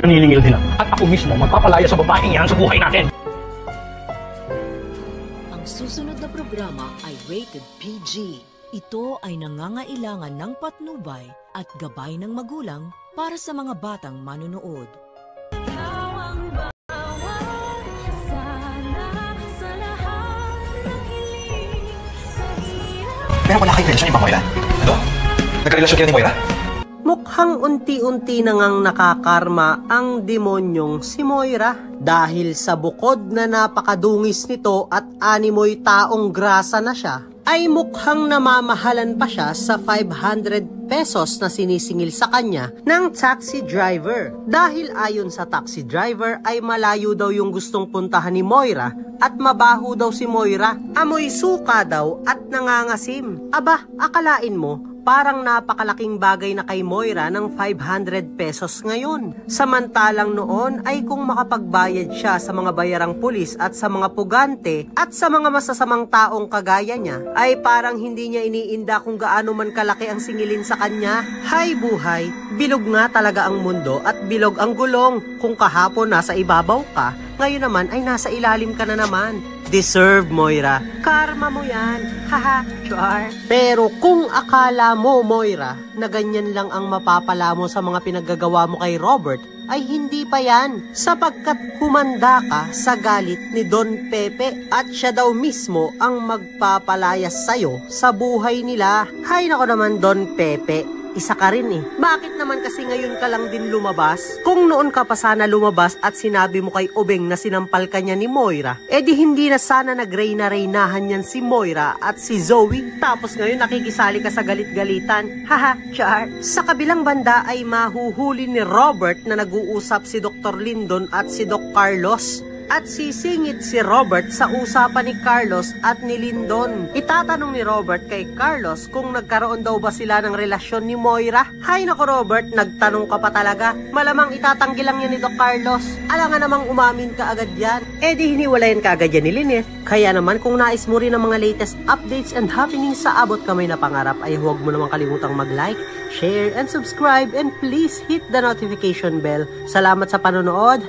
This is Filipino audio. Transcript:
Naniningil nila at ako mismo magpapalaya sa babaeng yan sa buhay natin. Ang susunod na programa ay rated PG. Ito ay nangangailangan ng patnubay at gabay ng magulang para sa mga batang manunood. Pero wala kayong relasyon yung Moira? Ano? Nagka-relasyon kayo ni Moira? Mukhang unti-unti na ngang nakakarma ang demonyong si Moira dahil sa bukod na napakadungis nito at animoy taong grasa na siya, ay mukhang namamahalan pa siya sa 500 pesos na sinisingil sa kanya ng taxi driver. Dahil ayon sa taxi driver ay malayo daw yung gustong puntahan ni Moira at mabaho daw si Moira, amoy suka daw at nangangasim. Aba, akalain mo, parang napakalaking bagay na kay Moira ng 500 pesos ngayon. Samantalang noon ay kung makapagbayad siya sa mga bayarang pulis at sa mga pugante at sa mga masasamang taong kagaya niya, ay parang hindi niya iniinda kung gaano man kalaki ang singilin sa kanya. Hay buhay, bilog nga talaga ang mundo at bilog ang gulong. Kung kahapon nasa ibabaw ka, ngayon naman ay nasa ilalim ka na naman. Deserve, Moira. Karma mo yan. Haha, char. Pero kung akala mo, Moira, na ganyan lang ang mapapala mo sa mga pinaggagawa mo kay Robert, ay hindi pa yan. Sapagkat humanda ka sa galit ni Don Pepe at siya daw mismo ang magpapalayas sa'yo sa buhay nila. Hay nako naman, Don Pepe. Isa ka rin eh. Bakit naman kasi ngayon ka lang din lumabas? Kung noon ka pa sana lumabas at sinabi mo kay Obeng na sinampal ka niya ni Moira, edi hindi na sana nagreyna-reynahan yan si Moira at si Zoe. Tapos ngayon nakikisali ka sa galit-galitan. Haha, char. Sa kabilang banda ay mahuhuli ni Robert na nag-uusap si Dr. Lindon at si Doc Carlos. At sisingit si Robert sa usapan ni Carlos at ni Lindon. Itatanong ni Robert kay Carlos kung nagkaroon daw ba sila ng relasyon ni Moira. Hay nako Robert, nagtanong ka pa talaga. Malamang itatanggi lang yan ni Doc Carlos. Alangan namang umamin ka agad yan. E di hiniwalayan ka agad yan ni Lynette. Kaya naman kung nais mo rin ang mga latest updates and happenings sa abot kamay na pangarap, ay huwag mo namang kalimutang mag-like, share, and subscribe, and please hit the notification bell. Salamat sa panonood.